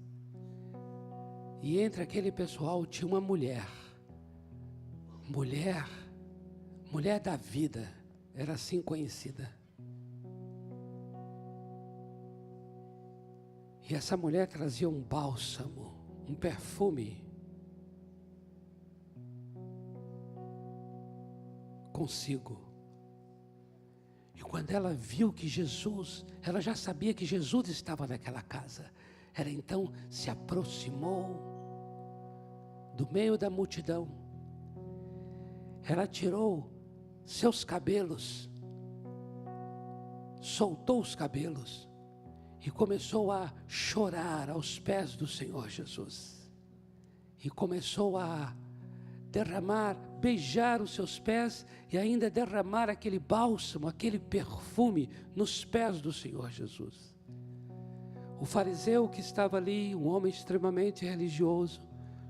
E entre aquele pessoal tinha uma mulher da vida, era assim conhecida. E essa mulher trazia um bálsamo, um perfume consigo. E quando ela viu que Jesus, ela já sabia que Jesus estava naquela casa. Ela então se aproximou do meio da multidão. Ela tirou seus cabelos, soltou os cabelos e começou a chorar aos pés do Senhor Jesus. E começou a derramar, beijar os seus pés e ainda derramar aquele bálsamo, aquele perfume nos pés do Senhor Jesus. O fariseu que estava ali, um homem extremamente religioso,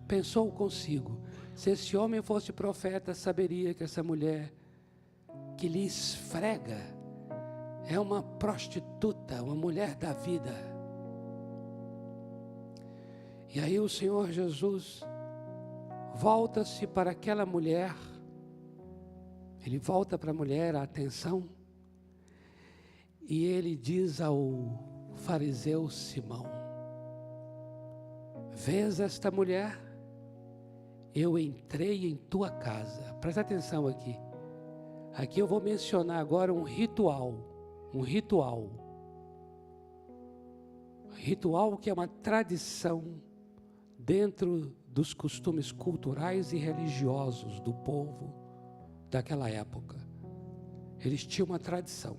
pensou consigo: se esse homem fosse profeta, saberia que essa mulher que lhe esfrega é uma prostituta, uma mulher da vida. E aí o Senhor Jesus volta-se para aquela mulher, ele volta para a mulher, a atenção, e ele diz ao fariseu Simão: vês esta mulher? Eu entrei em tua casa. Presta atenção aqui. Aqui eu vou mencionar agora um ritual que é uma tradição dentro dos costumes culturais e religiosos do povo daquela época. Eles tinham uma tradição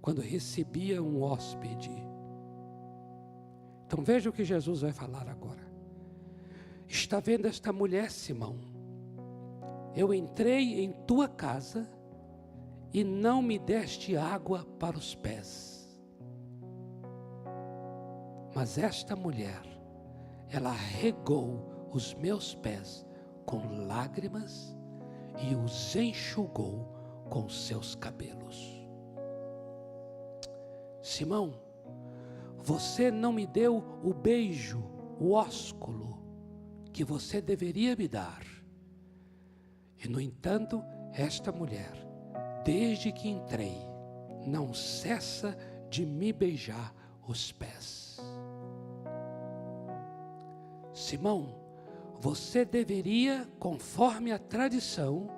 quando recebia um hóspede. Então veja o que Jesus vai falar agora. Está vendo esta mulher, Simão? Eu entrei em tua casa e não me deste água para os pés. Mas esta mulher, ela regou os meus pés com lágrimas e os enxugou com seus cabelos. Simão, você não me deu o beijo, o ósculo que você deveria me dar. E no entanto, esta mulher, desde que entrei, não cessa de me beijar os pés. Simão, você deveria, conforme a tradição,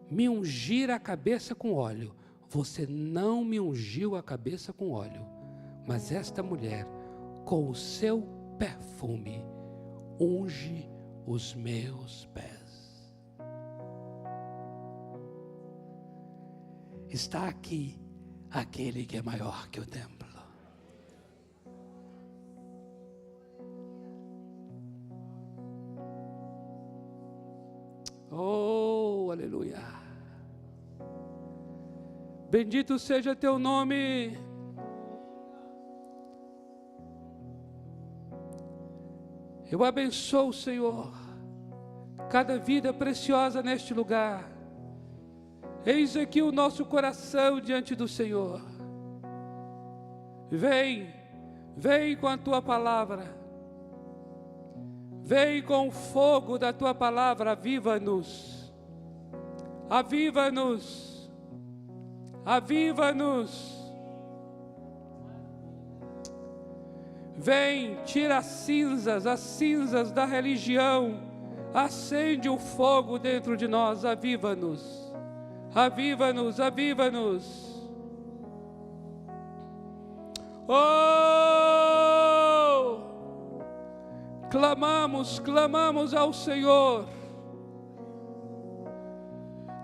me ungir a cabeça com óleo. Você não me ungiu a cabeça com óleo, mas esta mulher, com o seu perfume, unge os meus pés. Está aqui aquele que é maior que o templo. Aleluia. Bendito seja teu nome. Eu abençoo, Senhor, cada vida preciosa neste lugar. Eis aqui o nosso coração diante do Senhor. Vem com a tua palavra. Vem com o fogo da tua palavra, aviva-nos. Aviva-nos. Aviva-nos. Vem, tira as cinzas da religião, acende o fogo dentro de nós, aviva-nos, aviva-nos, aviva-nos. Oh! Clamamos ao Senhor.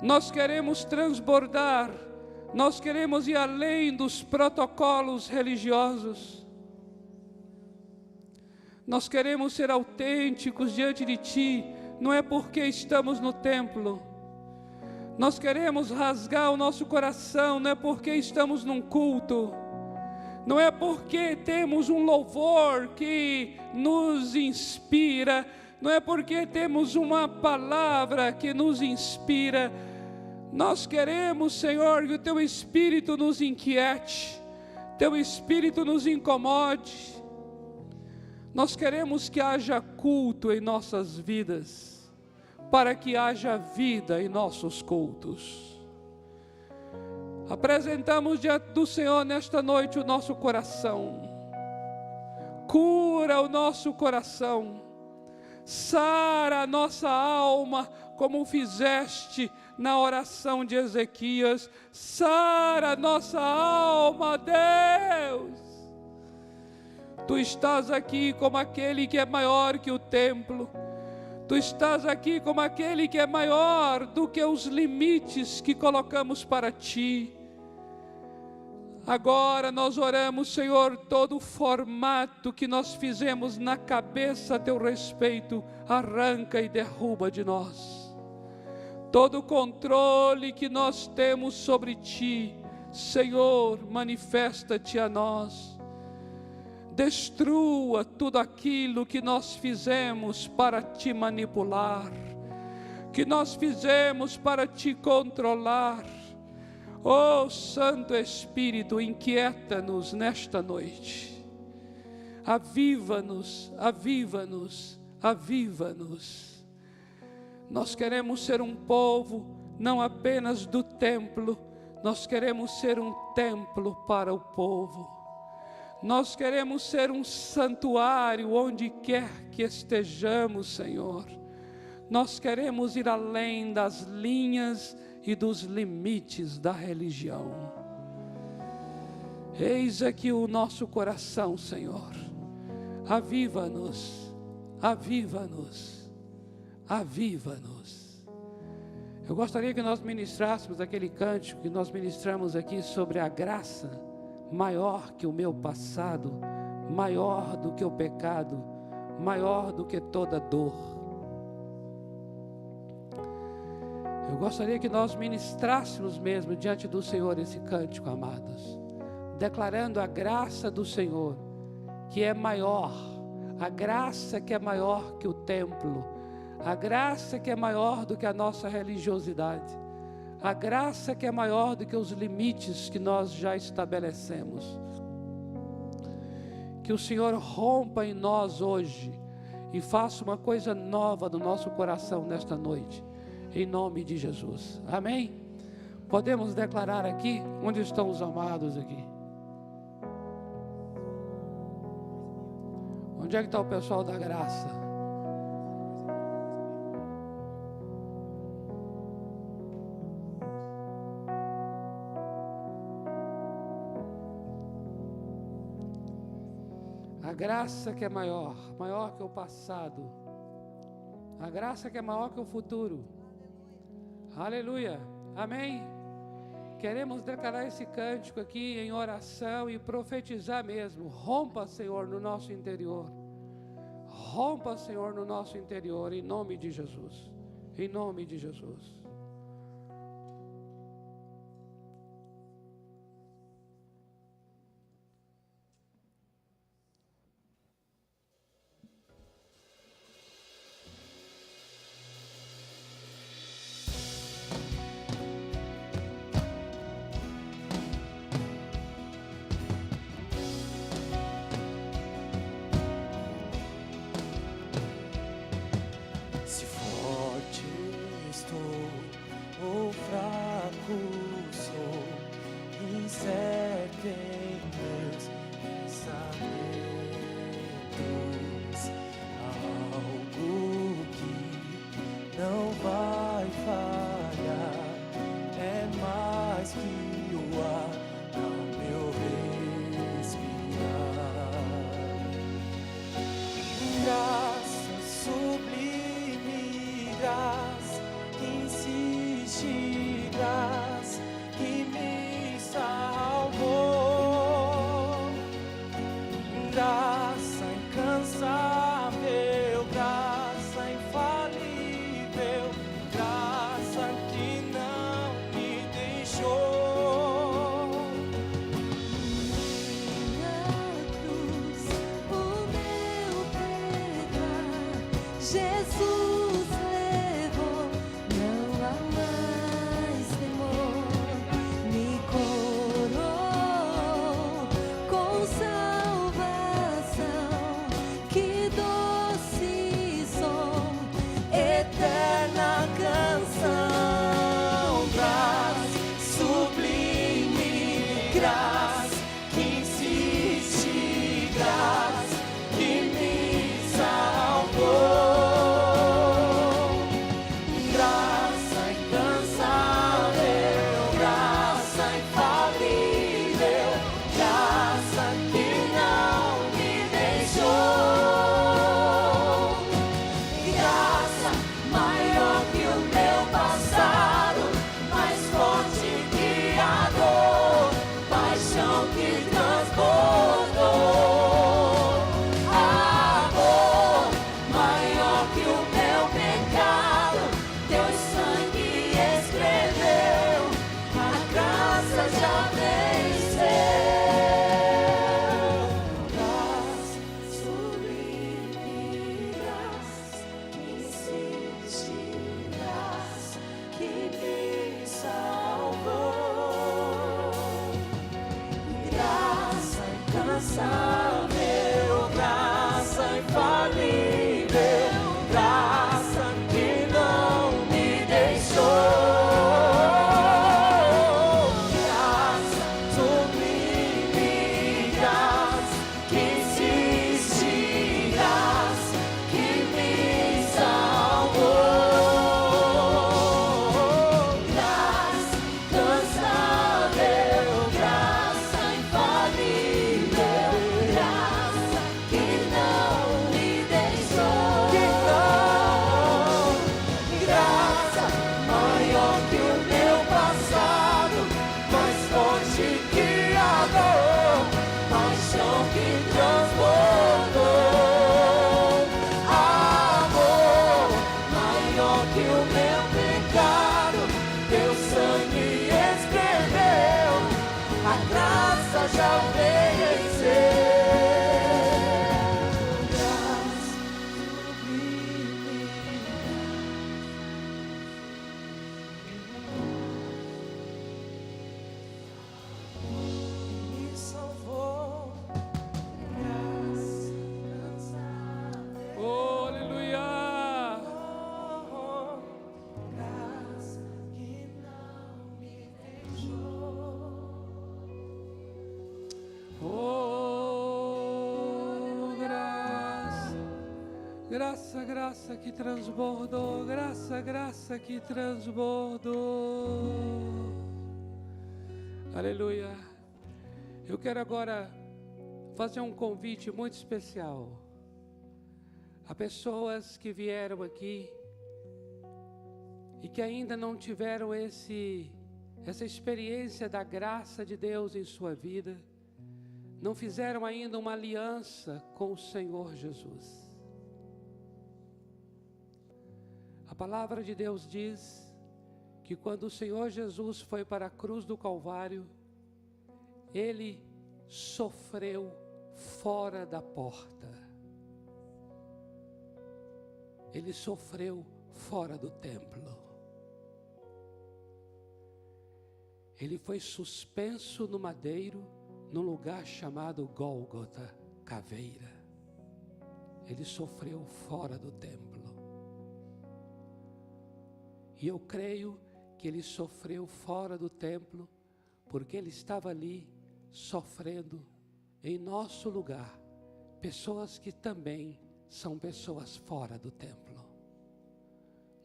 Nós queremos transbordar, nós queremos ir além dos protocolos religiosos. Nós queremos ser autênticos diante de Ti, não é porque estamos no templo. Nós queremos rasgar o nosso coração, não é porque estamos num culto. Não é porque temos um louvor que nos inspira, não é porque temos uma palavra que nos inspira. Nós queremos, Senhor, que o Teu Espírito nos inquiete, Teu Espírito nos incomode. Nós queremos que haja culto em nossas vidas, para que haja vida em nossos cultos. Apresentamos diante do Senhor nesta noite o nosso coração. Cura o nosso coração. Sara a nossa alma, como fizeste na oração de Ezequias. Sara a nossa alma, Deus. Tu estás aqui como aquele que é maior que o templo. Tu estás aqui como aquele que é maior do que os limites que colocamos para Ti. Agora nós oramos, Senhor, todo o formato que nós fizemos na cabeça a Teu respeito, arranca e derruba de nós. Todo o controle que nós temos sobre Ti, Senhor, manifesta-te a nós. Destrua tudo aquilo que nós fizemos para Te manipular, que nós fizemos para Te controlar. Oh Santo Espírito, inquieta-nos nesta noite. Aviva-nos, aviva-nos, aviva-nos. Nós queremos ser um povo não apenas do templo, nós queremos ser um templo para o povo. Nós queremos ser um santuário onde quer que estejamos, Senhor. Nós queremos ir além das linhas e dos limites da religião. Eis aqui o nosso coração, Senhor. Aviva-nos, aviva-nos, aviva-nos. Eu gostaria que nós ministrássemos aquele cântico que nós ministramos aqui sobre a graça maior que o meu passado, maior do que o pecado, maior do que toda dor. Eu gostaria que nós ministrássemos mesmo diante do Senhor esse cântico, amados, declarando a graça do Senhor, que é maior, a graça que é maior que o templo, a graça que é maior do que a nossa religiosidade, a graça que é maior do que os limites que nós já estabelecemos. Que o Senhor rompa em nós hoje e faça uma coisa nova no nosso coração nesta noite, em nome de Jesus. Amém? Podemos declarar aqui, onde estão os amados aqui? Onde é que está o pessoal da graça? A graça que é maior, maior que o passado. A graça que é maior que o futuro. Aleluia. Amém. Queremos declarar esse cântico aqui em oração e profetizar mesmo. Rompa, Senhor, no nosso interior. Rompa, Senhor, no nosso interior, em nome de Jesus. Em nome de Jesus. Graça incansável, graça infalível, graça que não me deixou. Minha cruz, o meu pecado, Jesus levou, não há mais temor, me coroou com salvação, que doce som, Eterna canção, graça sublime, graça que insiste, graça que me salvou. Graça incansável, graça infalível, graça que não me deixou. Graça maior que o meu passado, mais forte que a dor, paixão que transbordou. Amor maior que o meu pecado, teu sangue escreveu, a graça já venceu. Graça sublime, graça que insiste, graça que me salvou. Graça incansável, graça infalível, graça que não me deixou. Graça sublime, graça que insiste, graça que me salvou. Graça incansável, graça infalível, graça que não me deixou. Graça maior que o meu passado, mais forte que a dor, paixão que transbordou. Amor maior que o meu pecado, teu sangue escreveu, a graça já venceu. Graça sublime, me salvou. Graça incansável, Oh, aleluia! graça que não me deixou. Oh, graça, graça, graça que transbordou, graça, graça que transbordou. Aleluia. Eu quero agora fazer um convite muito especial a pessoas que vieram aqui e que ainda não tiveram essa experiência da graça de Deus em sua vida, não fizeram ainda uma aliança com o Senhor Jesus. A palavra de Deus diz que quando o Senhor Jesus foi para a cruz do Calvário, Ele sofreu fora da porta. Ele sofreu fora do templo. Ele foi suspenso no madeiro, num lugar chamado Gólgota, caveira. Ele sofreu fora do templo. E eu creio que ele sofreu fora do templo, porque ele estava ali sofrendo em nosso lugar, pessoas que também são pessoas fora do templo.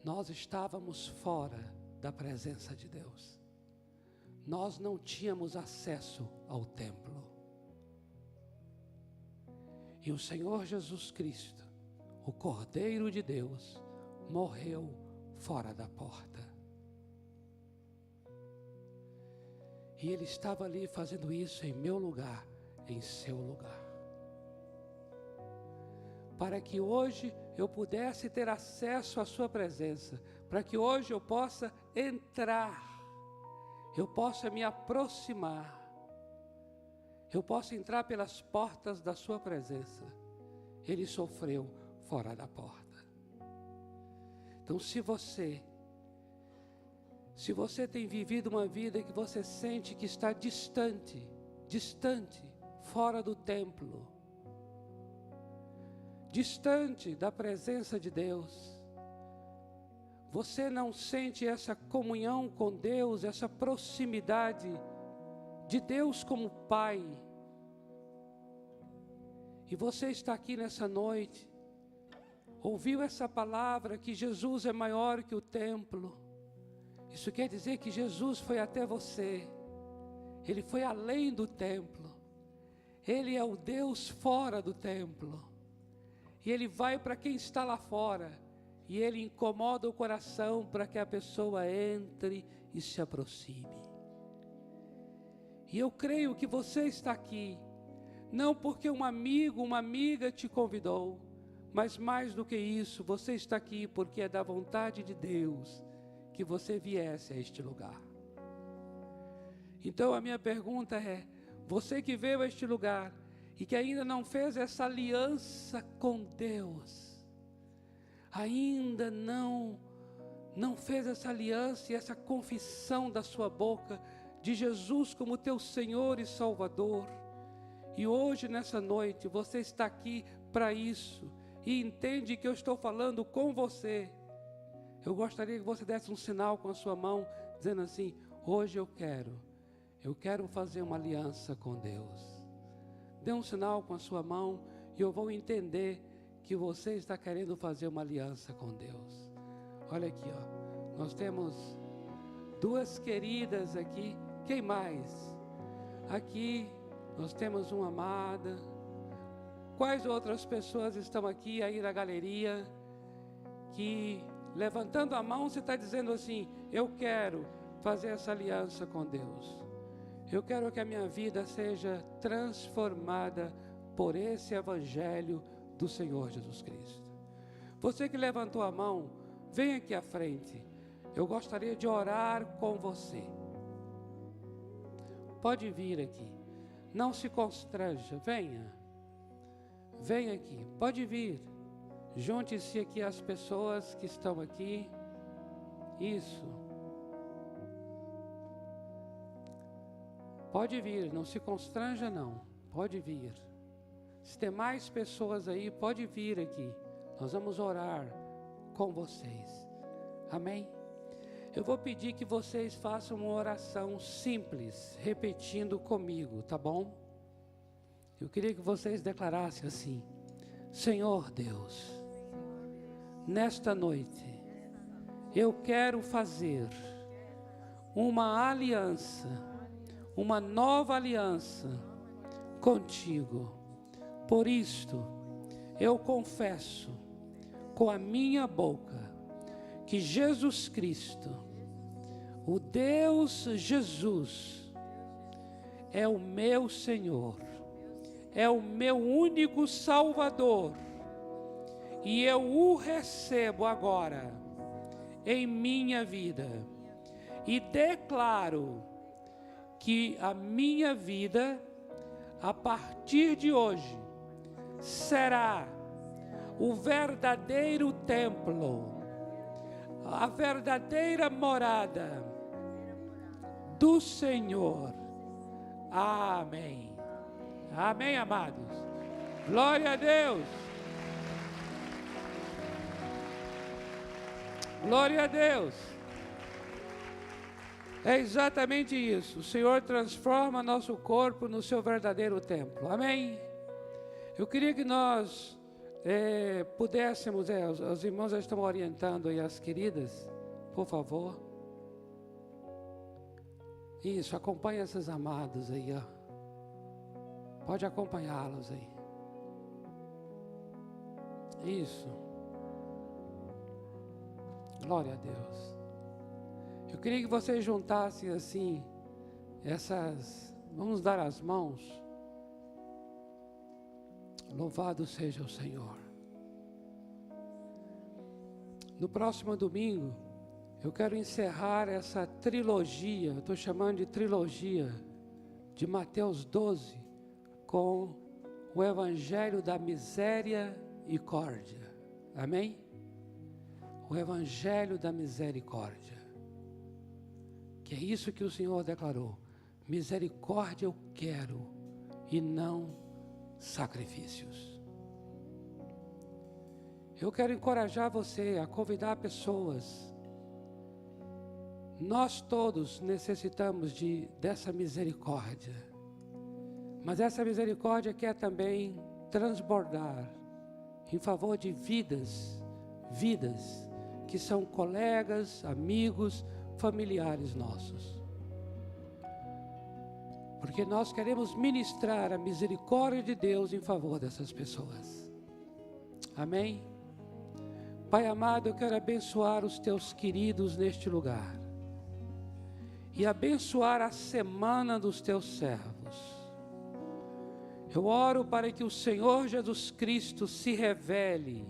Nós estávamos fora da presença de Deus. Nós não tínhamos acesso ao templo. E o Senhor Jesus Cristo, o Cordeiro de Deus, morreu fora da porta. E Ele estava ali fazendo isso em meu lugar, em seu lugar. para que hoje eu pudesse ter acesso à sua presença, para que hoje eu possa entrar, eu possa me aproximar, eu possa entrar pelas portas da sua presença. Ele sofreu fora da porta. Então, se você tem vivido uma vida que você sente que está distante, fora do templo, distante da presença de Deus, você não sente essa comunhão com Deus, essa proximidade de Deus como Pai, e você está aqui nessa noite, ouviu essa palavra que Jesus é maior que o templo, isso quer dizer que Jesus foi até você, Ele foi além do templo, Ele é o Deus fora do templo, e Ele vai para quem está lá fora, e Ele incomoda o coração para que a pessoa entre e se aproxime. E eu creio que você está aqui, não porque um amigo, uma amiga te convidou, mas mais do que isso, você está aqui porque é da vontade de Deus que você viesse a este lugar. Então a minha pergunta é, você que veio a este lugar e que ainda não fez essa aliança com Deus, ainda não fez essa aliança e essa confissão da sua boca de Jesus como teu Senhor e Salvador, e hoje nessa noite você está aqui para isso, e entende que eu estou falando com você, eu gostaria que você desse um sinal com a sua mão, dizendo assim, hoje eu quero fazer uma aliança com Deus. Dê um sinal com a sua mão, e eu vou entender que você está querendo fazer uma aliança com Deus. Olha aqui, ó, nós temos duas queridas aqui, quem mais? Aqui nós temos uma amada. Quais outras pessoas estão aqui aí na galeria, que levantando a mão você está dizendo assim, eu quero fazer essa aliança com Deus, eu quero que a minha vida seja transformada por esse evangelho do Senhor Jesus Cristo. Você que levantou a mão, vem aqui à frente, eu gostaria de orar com você. Pode vir aqui, não se constranja, venha aqui, pode vir, junte-se aqui às pessoas que estão aqui, isso, pode vir, não se constranja não, pode vir, se tem mais pessoas aí, pode vir aqui, nós vamos orar com vocês, amém? Eu vou pedir que vocês façam uma oração simples, repetindo comigo, tá bom? Eu queria que vocês declarassem assim, Senhor Deus, nesta noite, eu quero fazer uma aliança, uma nova aliança contigo. Por isto, eu confesso com a minha boca que Jesus Cristo, o Deus Jesus, é o meu Senhor, é o meu único Salvador, e eu o recebo agora em minha vida, e declaro que a minha vida, a partir de hoje, será o verdadeiro templo, a verdadeira morada do Senhor. Amém. Amém, amados. Glória a Deus. Glória a Deus. É exatamente isso. O Senhor transforma nosso corpo no seu verdadeiro templo. Amém? Eu queria que nós pudéssemos, os irmãos já estão orientando aí as queridas, por favor. Isso, acompanha esses amados aí, ó. Pode acompanhá-los aí. Isso. Glória a Deus. Eu queria que vocês juntassem assim, vamos dar as mãos. Louvado seja o Senhor. No próximo domingo, eu quero encerrar essa trilogia, eu estou chamando de trilogia, de Mateus 12, com o Evangelho da Misericórdia. Amém? O Evangelho da Misericórdia. Que é isso que o Senhor declarou. Misericórdia eu quero e não sacrifícios. Eu quero encorajar você a convidar pessoas. Nós todos necessitamos dessa misericórdia. Mas essa misericórdia quer também transbordar em favor de vidas que são colegas, amigos, familiares nossos. Porque nós queremos ministrar a misericórdia de Deus em favor dessas pessoas. Amém? Pai amado, eu quero abençoar os teus queridos neste lugar. E abençoar a semana dos teus servos. Eu oro para que o Senhor Jesus Cristo se revele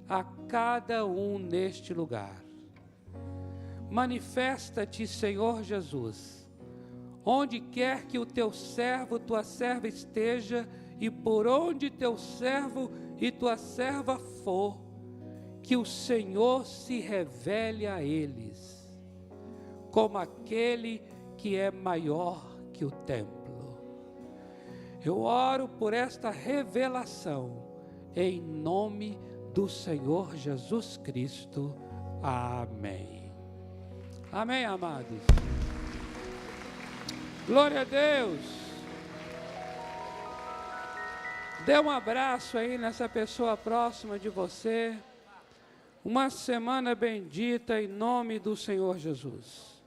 a cada um neste lugar. Manifesta-te, Senhor Jesus, onde quer que o teu servo, tua serva esteja, e por onde teu servo e tua serva for, que o Senhor se revele a eles, como aquele que é maior que o templo. Eu oro por esta revelação, em nome do Senhor Jesus Cristo. Amém. Amém, amados. Glória a Deus. Dê um abraço aí nessa pessoa próxima de você. Uma semana bendita em nome do Senhor Jesus.